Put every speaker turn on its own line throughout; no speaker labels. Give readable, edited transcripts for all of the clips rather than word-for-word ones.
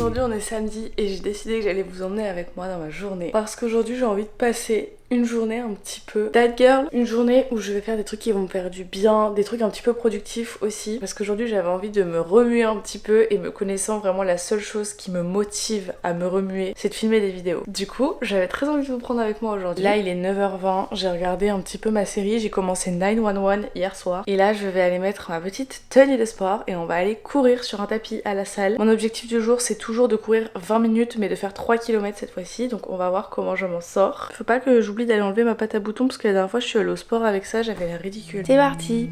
Aujourd'hui on est samedi et j'ai décidé que j'allais vous emmener avec moi dans ma journée parce qu'aujourd'hui j'ai envie de passer une journée un petit peu that girl, une journée où je vais faire des trucs qui vont me faire du bien, des trucs un petit peu productifs aussi, parce qu'aujourd'hui j'avais envie de me remuer un petit peu et me connaissant vraiment la seule chose qui me motive à me remuer c'est de filmer des vidéos. Du coup j'avais très envie de vous prendre avec moi aujourd'hui. Là il est 9h20, j'ai regardé un petit peu ma série, j'ai commencé 911 hier soir et là je vais aller mettre ma petite tenue de sport et on va aller courir sur un tapis à la salle. Mon objectif du jour c'est toujours de courir 20 minutes mais de faire 3 km cette fois-ci, donc on va voir comment je m'en sors. Faut pas que j'oublie d'aller enlever ma pâte à boutons parce que la dernière fois je suis allée au sport avec ça, j'avais l'air ridicule. C'est parti!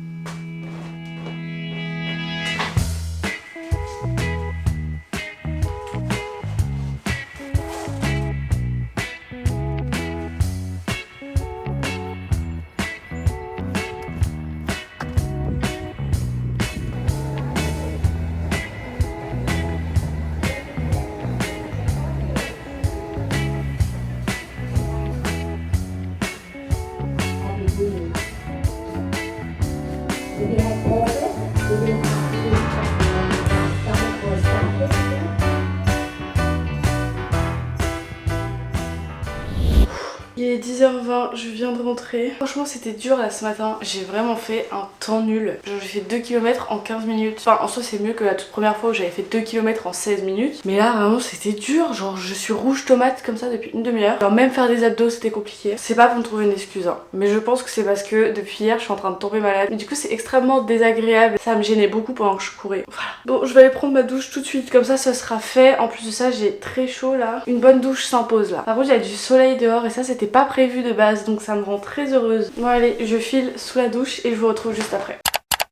Il est 10h20, je viens de rentrer. Franchement c'était dur là ce matin, j'ai vraiment fait un temps nul. Genre j'ai fait 2 km en 15 minutes. Enfin en soi c'est mieux que la toute première fois où j'avais fait 2 km en 16 minutes. Mais là vraiment c'était dur, genre je suis rouge tomate comme ça depuis une demi-heure. Genre même faire des abdos c'était compliqué. C'est pas pour me trouver une excuse hein. Mais je pense que c'est parce que depuis hier je suis en train de tomber malade. Mais du coup c'est extrêmement désagréable. Ça me gênait beaucoup pendant que je courais. Voilà. Bon je vais aller prendre ma douche tout de suite, comme ça sera fait. En plus de ça j'ai très chaud là. Une bonne douche s'impose là. Par contre il y a du soleil dehors et ça c'était pas prévu de base donc ça me rend très heureuse. Bon allez je file sous la douche et je vous retrouve juste après.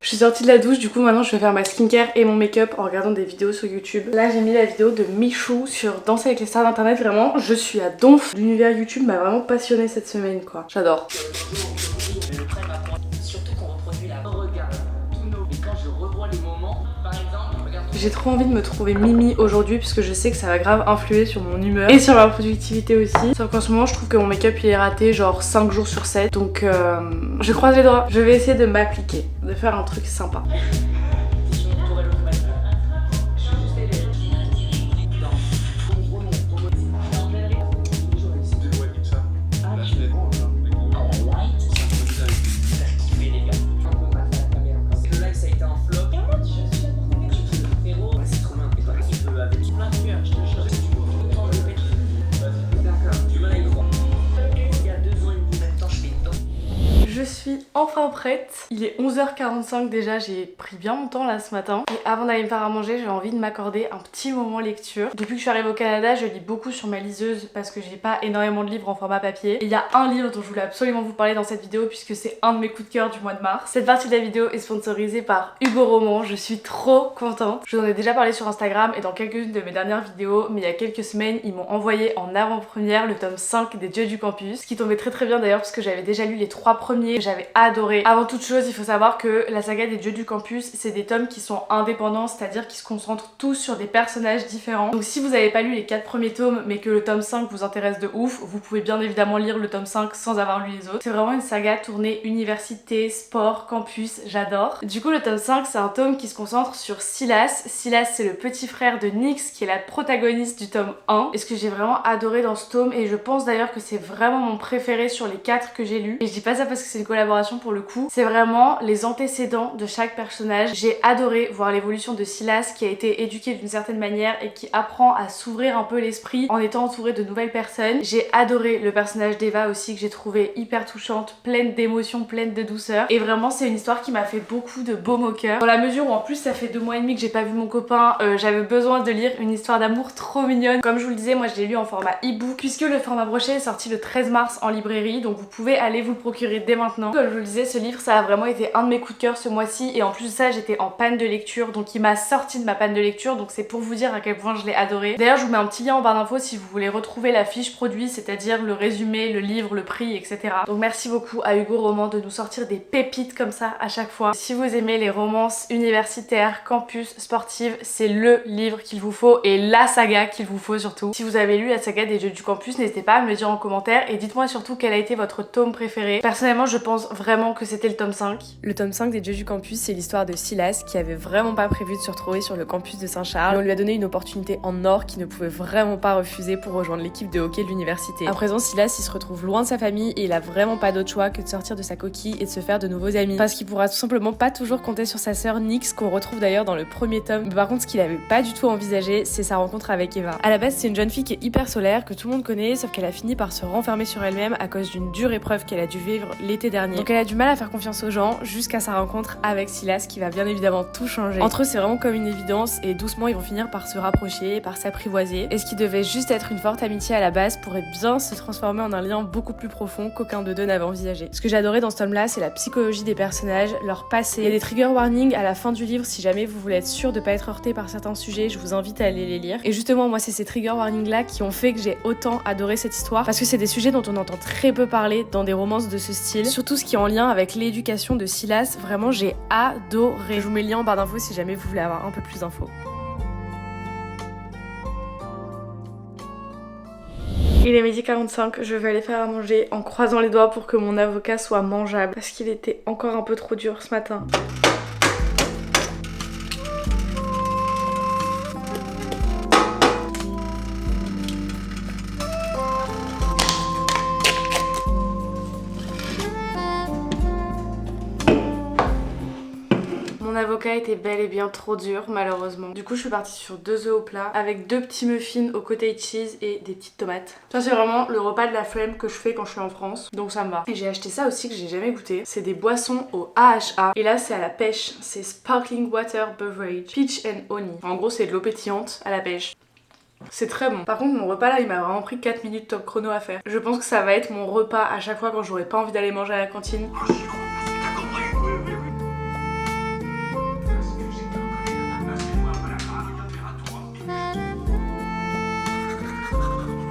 Je suis sortie de la douche, du coup maintenant je vais faire ma skincare et mon make-up en regardant des vidéos sur YouTube. Là j'ai mis la vidéo de Michou sur Danser avec les stars d'internet, vraiment je suis à donf. L'univers YouTube m'a vraiment passionnée cette semaine quoi, j'adore. Surtout qu'on reproduit la regarde tous nos et quand je revois les moments, par exemple, j'ai trop envie de me trouver Mimi aujourd'hui puisque je sais que ça va grave influer sur mon humeur et sur ma productivité aussi. Sauf qu'en ce moment je trouve que mon make-up il est raté genre 5 jours sur 7 donc je croise les doigts. Je vais essayer de m'appliquer, de faire un truc sympa. Je suis enfin prête, il est 11h45 déjà, j'ai pris bien mon temps là ce matin. Et avant d'aller me faire à manger, j'ai envie de m'accorder un petit moment lecture. Depuis que je suis arrivée au Canada, je lis beaucoup sur ma liseuse parce que j'ai pas énormément de livres en format papier. Et il y a un livre dont je voulais absolument vous parler dans cette vidéo puisque c'est un de mes coups de cœur du mois de mars. Cette partie de la vidéo est sponsorisée par Hugo Roman, je suis trop contente. Je vous en ai déjà parlé sur Instagram et dans quelques-unes de mes dernières vidéos, mais il y a quelques semaines, ils m'ont envoyé en avant-première le tome 5 des Dieux du Campus, ce qui tombait très bien d'ailleurs parce que j'avais déjà lu les 3 premiers, j'avais adoré. Avant toute chose, il faut savoir que la saga des Dieux du Campus, c'est des tomes qui sont indépendants, c'est-à-dire qui se concentrent tous sur des personnages différents. Donc si vous n'avez pas lu les 4 premiers tomes, mais que le tome 5 vous intéresse de ouf, vous pouvez bien évidemment lire le tome 5 sans avoir lu les autres. C'est vraiment une saga tournée université, sport, campus, j'adore. Du coup, le tome 5, c'est un tome qui se concentre sur Silas. Silas, c'est le petit frère de Nyx, qui est la protagoniste du tome 1. Et ce que j'ai vraiment adoré dans ce tome, et je pense d'ailleurs que c'est vraiment mon préféré sur les 4 que j'ai lus, et je dis pas ça parce que c'est une collaboration pour le coup, c'est vraiment les antécédents de chaque personnage. J'ai adoré voir l'évolution de Silas qui a été éduqué d'une certaine manière et qui apprend à s'ouvrir un peu l'esprit en étant entouré de nouvelles personnes. J'ai adoré le personnage d'Eva aussi que j'ai trouvé hyper touchante, pleine d'émotions, pleine de douceur, et vraiment c'est une histoire qui m'a fait beaucoup de baume au cœur dans la mesure où en plus ça fait 2 mois et demi que j'ai pas vu mon copain, j'avais besoin de lire une histoire d'amour trop mignonne. Comme je vous le disais, moi je l'ai lu en format e-book puisque le format broché est sorti le 13 mars en librairie, donc vous pouvez aller vous le procurer dès maintenant. Comme je vous le disais, ce livre ça a vraiment été un de mes coups de cœur ce mois-ci et en plus de ça j'étais en panne de lecture, donc il m'a sorti de ma panne de lecture, donc c'est pour vous dire à quel point je l'ai adoré. D'ailleurs je vous mets un petit lien en barre d'infos si vous voulez retrouver la fiche produit, c'est-à-dire le résumé, le livre, le prix, etc. Donc merci beaucoup à Hugo Roman de nous sortir des pépites comme ça à chaque fois. Si vous aimez les romances universitaires, campus, sportives, c'est le livre qu'il vous faut et la saga qu'il vous faut surtout. Si vous avez lu la saga des Jeux du Campus, n'hésitez pas à me le dire en commentaire et dites-moi surtout quel a été votre tome préféré. Personnellement je pense vraiment vraiment que c'était le tome 5.
Le tome 5 des Dieux du campus, c'est l'histoire de Silas qui avait vraiment pas prévu de se retrouver sur le campus de Saint-Charles. Et on lui a donné une opportunité en or qu'il ne pouvait vraiment pas refuser pour rejoindre l'équipe de hockey de l'université. À présent, Silas il se retrouve loin de sa famille et il a vraiment pas d'autre choix que de sortir de sa coquille et de se faire de nouveaux amis. Parce qu'il pourra tout simplement pas toujours compter sur sa sœur Nyx qu'on retrouve d'ailleurs dans le premier tome. Mais par contre, ce qu'il avait pas du tout envisagé, c'est sa rencontre avec Eva. À la base, c'est une jeune fille qui est hyper solaire, que tout le monde connaît, sauf qu'elle a fini par se renfermer sur elle-même à cause d'une dure épreuve qu'elle a dû vivre l'été dernier. Donc elle a du mal à faire confiance aux gens jusqu'à sa rencontre avec Silas qui va bien évidemment tout changer. Entre eux, c'est vraiment comme une évidence et doucement ils vont finir par se rapprocher, par s'apprivoiser. Et ce qui devait juste être une forte amitié à la base pourrait bien se transformer en un lien beaucoup plus profond qu'aucun de deux n'avait envisagé. Ce que j'ai adoré dans ce tome-là, c'est la psychologie des personnages, leur passé. Il y a des trigger warnings à la fin du livre si jamais vous voulez être sûr de pas être heurté par certains sujets, je vous invite à aller les lire. Et justement, moi, c'est ces trigger warnings là qui ont fait que j'ai autant adoré cette histoire parce que c'est des sujets dont on entend très peu parler dans des romances de ce style. Surtout ce qui est en lien avec l'éducation de Silas, vraiment j'ai adoré. Je vous mets le lien en barre d'infos si jamais vous voulez avoir un peu plus d'infos.
Il est 12h45, je vais aller faire à manger en croisant les doigts pour que mon avocat soit mangeable parce qu'il était encore un peu trop dur ce matin. Mon avocat était bel et bien trop dur malheureusement. Du coup je suis partie sur 2 œufs au plat avec 2 petits muffins au cottage cheese et des petites tomates. Ça c'est vraiment le repas de la flemme que je fais quand je suis en France, donc ça me va. Et j'ai acheté ça aussi que j'ai jamais goûté. C'est des boissons au AHA et là c'est à la pêche. C'est Sparkling Water Beverage Peach and Honey. En gros c'est de l'eau pétillante à la pêche. C'est très bon. Par contre mon repas là il m'a vraiment pris 4 minutes top chrono à faire. Je pense que ça va être mon repas à chaque fois quand j'aurai pas envie d'aller manger à la cantine.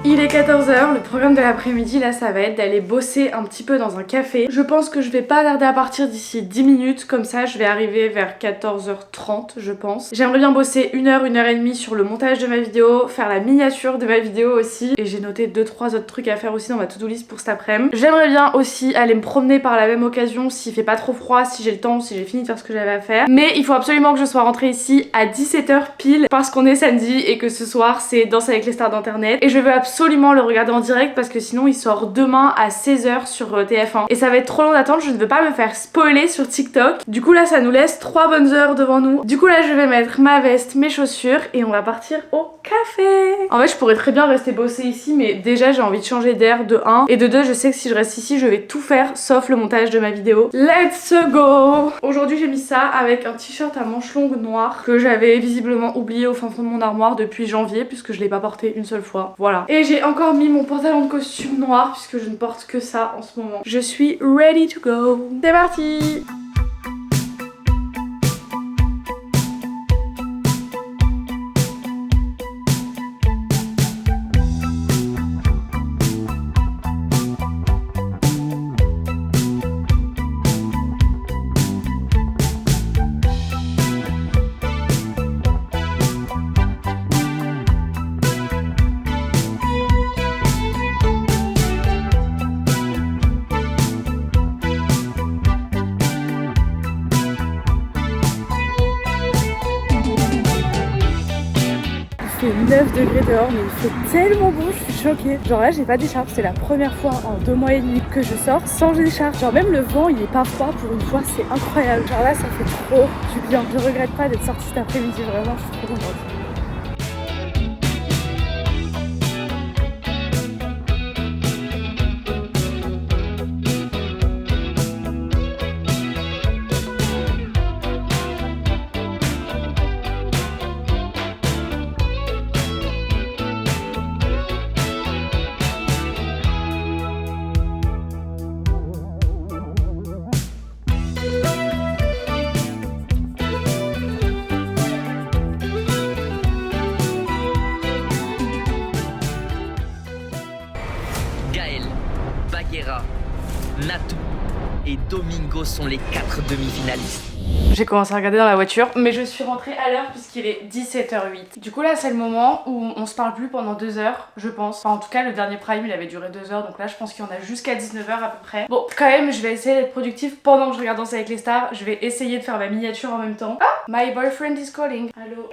Il est 14h, le programme de l'après-midi là ça va être d'aller bosser un petit peu dans un café. Je pense que je vais pas tarder à partir d'ici 10 minutes, comme ça je vais arriver vers 14h30 je pense. J'aimerais bien bosser 1h, 1h30 sur le montage de ma vidéo, faire la miniature de ma vidéo aussi. Et j'ai noté 2-3 autres trucs à faire aussi dans ma to-do list pour cet après-midi. J'aimerais bien aussi aller me promener par la même occasion s'il fait pas trop froid, si j'ai le temps, si j'ai fini de faire ce que j'avais à faire. Mais il faut absolument que je sois rentrée ici à 17h pile parce qu'on est samedi et que ce soir c'est Danse avec les stars d'internet. Et je veux absolument le regarder en direct parce que sinon il sort demain à 16h sur TF1 et ça va être trop long d'attendre, je ne veux pas me faire spoiler sur TikTok. Du coup là ça nous laisse 3 bonnes heures devant nous. Du coup là je vais mettre ma veste, mes chaussures et on va partir au café. En fait je pourrais très bien rester bosser ici mais déjà j'ai envie de changer d'air de 1 et de 2 je sais que si je reste ici je vais tout faire sauf le montage de ma vidéo. Let's go. Aujourd'hui j'ai mis ça avec un t-shirt à manches longues noir que j'avais visiblement oublié au fin fond de mon armoire depuis janvier puisque je l'ai pas porté une seule fois. Voilà. Et j'ai encore mis mon pantalon de costume noir puisque je ne porte que ça en ce moment. Je suis ready to go. C'est parti. Il fait 9 degrés dehors mais il fait tellement beau, je suis choquée. Genre là j'ai pas d'écharpe, c'est la première fois en 2 mois et demi que je sors sans d'écharpe. Genre même le vent il est pas froid pour une fois, c'est incroyable. Genre là ça fait trop du bien. Je regrette pas d'être sortie cet après-midi, vraiment je suis trop contente.
Natou et Domingo sont les 4 demi-finalistes.
J'ai commencé à regarder dans la voiture, mais je suis rentrée à l'heure puisqu'il est 17h08. Du coup là c'est le moment où on se parle plus pendant 2 heures, je pense. Enfin en tout cas le dernier prime il avait duré 2 heures, donc là je pense qu'il y en a jusqu'à 19h à peu près. Bon quand même je vais essayer d'être productive pendant que je regarde Danser avec les stars. Je vais essayer de faire ma miniature en même temps. Ah, my boyfriend is calling. Allô.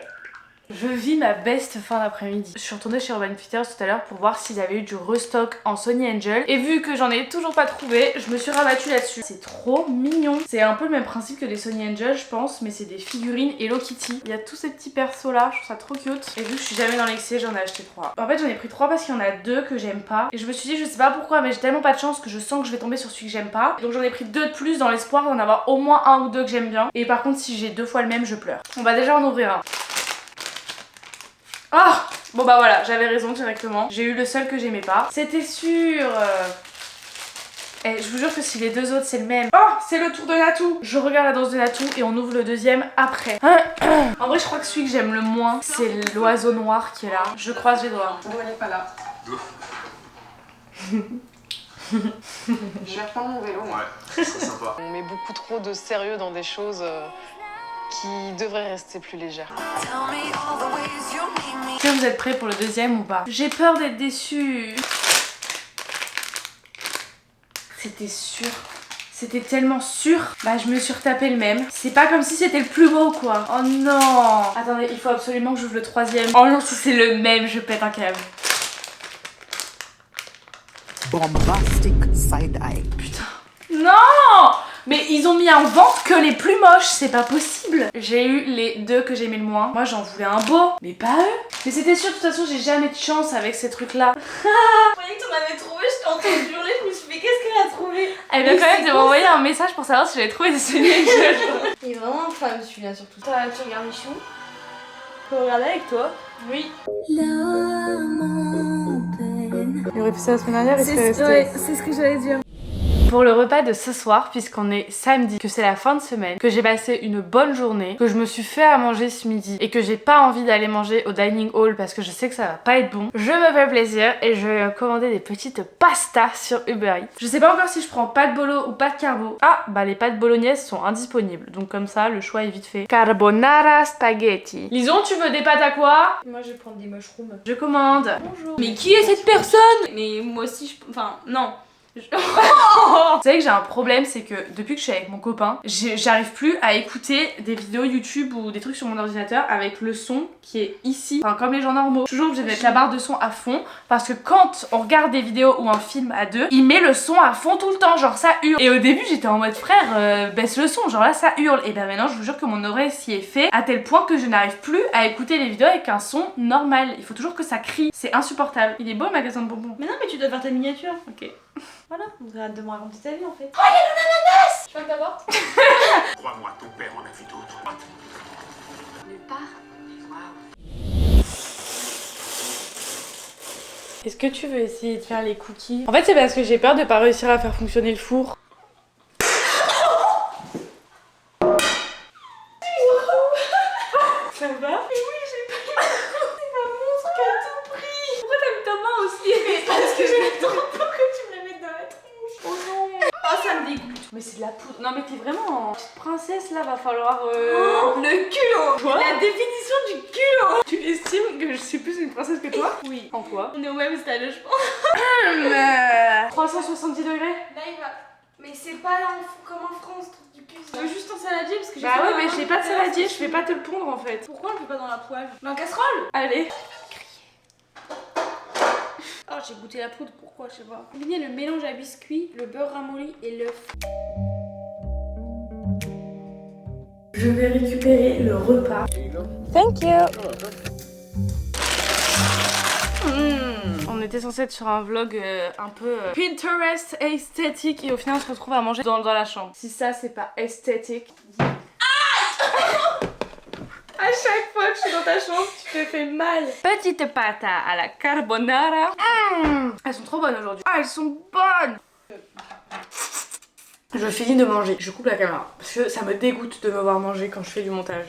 Je vis ma best fin d'après-midi. Je suis retournée chez Urban Outfitters tout à l'heure pour voir s'ils avaient eu du restock en Sonny Angel. Et vu que j'en ai toujours pas trouvé, je me suis rabattue là-dessus. C'est trop mignon. C'est un peu le même principe que les Sonny Angel, je pense, mais c'est des figurines Hello Kitty. Il y a tous ces petits persos là, je trouve ça trop cute. Et vu que je suis jamais dans l'excès, j'en ai acheté 3. En fait, j'en ai pris 3 parce qu'il y en a 2 que j'aime pas. Et je me suis dit, je sais pas pourquoi, mais j'ai tellement pas de chance que je sens que je vais tomber sur celui que j'aime pas. Donc j'en ai pris 2 de plus dans l'espoir d'en avoir au moins 1 ou 2 que j'aime bien. Et par contre, si j'ai 2 fois le même, je pleure. On va déjà en ouvrir un. Ah bon bah voilà, j'avais raison directement. J'ai eu le seul que j'aimais pas. C'était sûr. Et je vous jure que si les 2 autres c'est le même. Oh, c'est le tour de Natou. Je regarde la danse de Natou et on ouvre le deuxième après. En vrai je crois que celui que j'aime le moins c'est l'oiseau noir qui est là. Je croise les doigts.
Bon, elle est pas là. Je vais reprendre mon vélo.
Ouais, c'est sympa.
On met beaucoup trop de sérieux dans des choses qui devraient rester plus légères.
Est-ce que vous êtes prêts pour le deuxième ou pas? J'ai peur d'être déçue. C'était sûr. C'était tellement sûr. Bah je me suis retapé le même. C'est pas comme si c'était le plus beau quoi. Oh non. Attendez, il faut absolument que j'ouvre le troisième. Oh non, si c'est le même, je pète un câble.
Bombastic side-eye.
Putain. Non. Mais ils ont mis en vente que les plus moches, c'est pas possible. J'ai eu les 2 que j'aimais le moins. Moi j'en voulais un beau, mais pas eux. Mais c'était sûr, de toute façon j'ai jamais de chance avec ces trucs là.
Je croyais que t'en avais trouvé, je t'ai entendu hurler, je me suis dit qu'est-ce qu'elle a trouvé.
Elle vient quand même de m'envoyer un message pour savoir si j'avais trouvé des Sonny Angel.
Il est vraiment infâme celui-là surtout. Toi tu regardes les choux. Je peux regarder avec toi.
Oui. Il aurait fait ça la semaine dernière et
c'est ce que j'allais dire.
Pour le repas de ce soir, puisqu'on est samedi, que c'est la fin de semaine, que j'ai passé une bonne journée, que je me suis fait à manger ce midi et que j'ai pas envie d'aller manger au dining hall parce que je sais que ça va pas être bon, je me fais plaisir et je vais commander des petites pastas sur Uber Eats. Je sais pas encore si je prends pâte bolo ou pâte carbo. Ah, bah les pâtes bolognaises sont indisponibles, donc comme ça le choix est vite fait. Carbonara spaghetti. Lison, tu veux des pâtes à quoi?
Moi je vais prendre des mushrooms.
Je commande.
Bonjour.
Mais qui est cette personne?
Mais moi aussi je... Enfin non.
Vous savez que j'ai un problème, c'est que depuis que je suis avec mon copain, j'arrive plus à écouter des vidéos YouTube ou des trucs sur mon ordinateur avec le son qui est ici, enfin comme les gens normaux. Toujours obligée de mettre la barre de son à fond parce que quand on regarde des vidéos ou un film à 2, il met le son à fond tout le temps, genre ça hurle. Et au début j'étais en mode frère, baisse le son, genre là ça hurle. Et ben maintenant je vous jure que mon oreille s'y est fait à tel point que je n'arrive plus à écouter les vidéos avec un son normal. Il faut toujours que ça crie, c'est insupportable. Il est beau le magasin de bonbons.
Mais non mais tu dois faire ta miniature.
Ok.
Voilà, on arrête de me raconter ta vie en fait. Oh il y a l'ananas. Tu fermes ta porte.
Crois-moi, ton père en a vu d'autres.
Nulle part.
Est-ce que tu veux essayer de faire les cookies? En fait c'est parce que j'ai peur de pas réussir à faire fonctionner le four.
Ça va? Mais oui j'ai pris. C'est un monstre qui a tout pris. Pourquoi t'as mis ta main aussi? Mais parce que j'ai trop peur que tu me la mettes dans la tronche. Oh non. Oh ça me dégoûte.
Mais c'est de la poudre. Non mais t'es vraiment en petite princesse là, va falloir...
Le culot.
Quoi?
La définition du culot.
Tu estimes que je suis plus une princesse que toi?
Oui.
En quoi?
On est au même stade je pense.
370 degrés?
Là il va. Mais c'est pas là comme en France, truc du cul. Je veux juste un saladier parce que j'ai
Bah
faim,
ouais mais
hein.
j'ai pas de saladier, je vais pas te le pondre en fait.
Pourquoi on le fait pas dans la poêle? Dans la casserole?
Allez.
Oh j'ai goûté la poudre, pourquoi je sais pas. Combiner le mélange à biscuit, le beurre ramolli et l'œuf.
Je vais récupérer le repas.
Thank you.
On était censé être sur un vlog un peu Pinterest esthétique et au final on se retrouve à manger dans la chambre. Si ça c'est pas esthétique. À chaque fois que je suis dans ta chambre, tu te fais mal. Petite pâte à la carbonara. Elles sont trop bonnes aujourd'hui. Ah, elles sont bonnes. Je finis de manger. Je coupe la caméra parce que ça me dégoûte de me voir manger quand je fais du montage.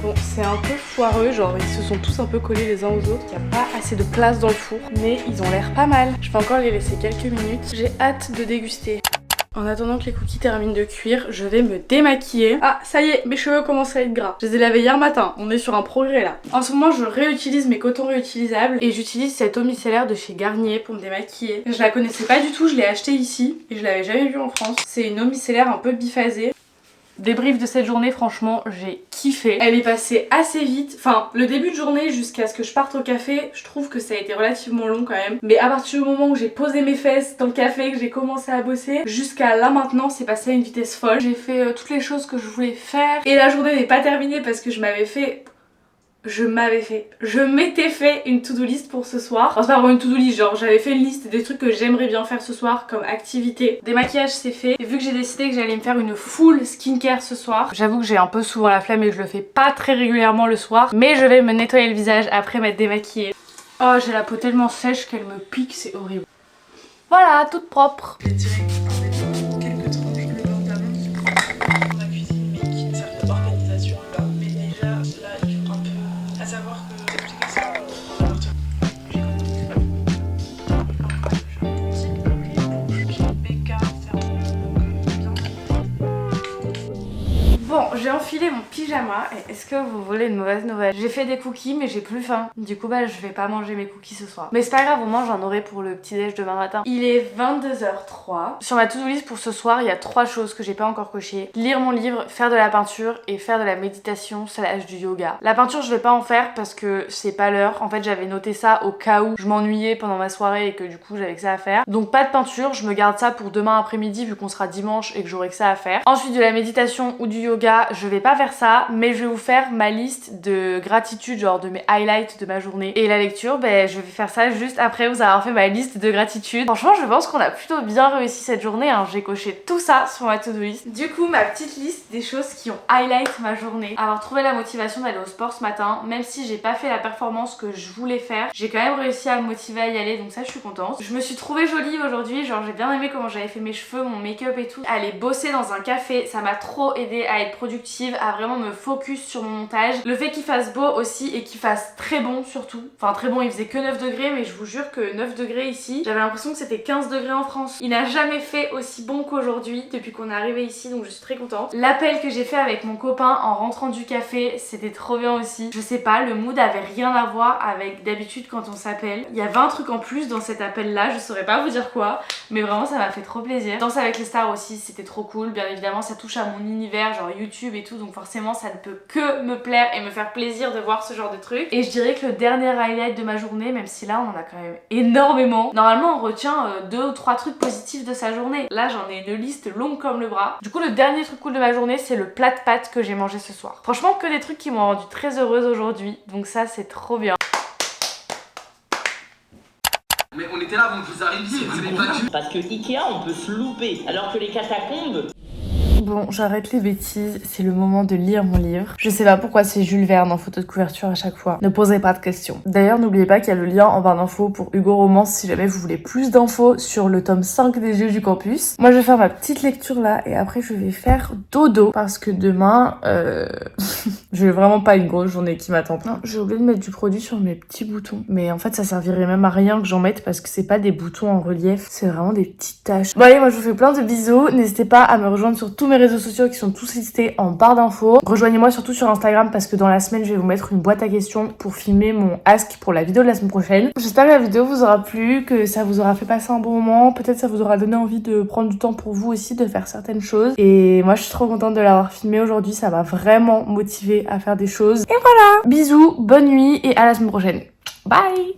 Bon, Bon, c'est un peu foireux, genre ils se sont tous un peu collés les uns aux autres. Il n'y a pas assez de place dans le four, mais ils ont l'air pas mal. Je vais encore les laisser quelques minutes. J'ai hâte de déguster. En attendant que les cookies terminent de cuire, je vais me démaquiller. Ah, ça y est, mes cheveux commencent à être gras. Je les ai lavés hier matin, on est sur un progrès là. En ce moment, je réutilise mes cotons réutilisables et j'utilise cette eau micellaire de chez Garnier pour me démaquiller. Je la connaissais pas du tout, je l'ai achetée ici et je l'avais jamais vue en France. C'est une eau micellaire un peu biphasée. Débrief de cette journée, franchement j'ai kiffé. Elle est passée assez vite, enfin le début de journée jusqu'à ce que je parte au café, je trouve que ça a été relativement long quand même. Mais à partir du moment où j'ai posé mes fesses dans le café, que j'ai commencé à bosser, jusqu'à là maintenant c'est passé à une vitesse folle. J'ai fait toutes les choses que je voulais faire et la journée n'est pas terminée parce que je m'étais fait une to-do list pour ce soir. Enfin, c'est pas vraiment une to-do list, genre j'avais fait une liste des trucs que j'aimerais bien faire ce soir comme activité. Démaquillage c'est fait. Et vu que j'ai décidé que j'allais me faire une full skincare ce soir, j'avoue que j'ai un peu souvent la flemme et que je le fais pas très régulièrement le soir. Mais je vais me nettoyer le visage après m'être démaquillée. Oh, j'ai la peau tellement sèche qu'elle me pique, c'est horrible. Voilà, toute propre.
Quelques tranches le lendemain pour la cuisine, mais qui ne servent d'organisation là. Mais déjà, là, il faut un peu à savoir que j'explique ça dans l'autre.
Bon, j'ai enfilé mon pyjama et est-ce que vous voulez une mauvaise nouvelle? J'ai fait des cookies mais j'ai plus faim. Du coup bah je vais pas manger mes cookies ce soir. Mais c'est pas grave, au moins j'en aurai pour le petit déj demain matin. Il est 22h03. Sur ma to-do list pour ce soir, il y a 3 choses que j'ai pas encore cochées. Lire mon livre, faire de la peinture et faire de la méditation / du yoga. La peinture je vais pas en faire parce que c'est pas l'heure. En fait j'avais noté ça au cas où je m'ennuyais pendant ma soirée et que du coup j'avais que ça à faire. Donc pas de peinture, je me garde ça pour demain après-midi vu qu'on sera dimanche et que j'aurai que ça à faire. Ensuite de la méditation ou du yoga, je vais pas faire ça, mais je vais vous faire ma liste de gratitude, genre de mes highlights de ma journée. Et la lecture, ben je vais faire ça juste après vous avoir fait ma liste de gratitude. Franchement, je pense qu'on a plutôt bien réussi cette journée, hein. J'ai coché tout ça sur ma to-do list. Du coup, ma petite liste des choses qui ont highlight ma journée. Avoir trouvé la motivation d'aller au sport ce matin, même si j'ai pas fait la performance que je voulais faire, j'ai quand même réussi à me motiver à y aller, donc ça je suis contente. Je me suis trouvée jolie aujourd'hui, genre j'ai bien aimé comment j'avais fait mes cheveux, mon make-up et tout. Aller bosser dans un café, ça m'a trop aidé à être productive, à vraiment me focus sur mon montage. Le fait qu'il fasse beau aussi et qu'il fasse très bon surtout. Enfin très bon, il faisait que 9 degrés mais je vous jure que 9 degrés ici, j'avais l'impression que c'était 15 degrés en France. Il n'a jamais fait aussi bon qu'aujourd'hui depuis qu'on est arrivé ici, donc je suis très contente. L'appel que j'ai fait avec mon copain en rentrant du café, c'était trop bien aussi. Je sais pas, le mood avait rien à voir avec d'habitude quand on s'appelle. Il y avait un truc en plus dans cet appel là, je saurais pas vous dire quoi, mais vraiment ça m'a fait trop plaisir. Danse avec les stars aussi, c'était trop cool. Bien évidemment ça touche à mon univers, genre YouTube et tout, donc forcément ça ne peut que me plaire et me faire plaisir de voir ce genre de truc. Et je dirais que le dernier highlight de ma journée, même si là on en a quand même énormément, normalement on retient 2 ou 3 trucs positifs de sa journée. Là j'en ai une liste longue comme le bras. Du coup le dernier truc cool de ma journée, c'est le plat de pâtes que j'ai mangé ce soir. Franchement que des trucs qui m'ont rendu très heureuse aujourd'hui, donc ça c'est trop bien.
Mais on était là avant qu'ils arrivent ici, vous avez pas dû.
Parce que Ikea, on peut se louper, alors que les catacombes...
Bon, j'arrête les bêtises, c'est le moment de lire mon livre. Je sais pas pourquoi c'est Jules Verne en photo de couverture à chaque fois. Ne posez pas de questions. D'ailleurs, n'oubliez pas qu'il y a le lien en barre d'infos pour Hugo Romance si jamais vous voulez plus d'infos sur le tome 5 des Jeux du Campus. Moi, je vais faire ma petite lecture là et après je vais faire dodo parce que demain, j'ai vraiment pas une grosse journée qui m'attend. Non, j'ai oublié de mettre du produit sur mes petits boutons. Mais en fait, ça servirait même à rien que j'en mette parce que c'est pas des boutons en relief, c'est vraiment des petites taches. Bon allez, moi je vous fais plein de bisous. N'hésitez pas à me rejoindre sur tous mes réseaux sociaux qui sont tous listés en barre d'infos. Rejoignez-moi surtout sur Instagram parce que dans la semaine, je vais vous mettre une boîte à questions pour filmer mon ask pour la vidéo de la semaine prochaine. J'espère que la vidéo vous aura plu, que ça vous aura fait passer un bon moment. Peut-être ça vous aura donné envie de prendre du temps pour vous aussi, de faire certaines choses. Et moi, je suis trop contente de l'avoir filmé aujourd'hui. Ça m'a vraiment motivée à faire des choses. Et voilà! Bisous, bonne nuit et à la semaine prochaine. Bye!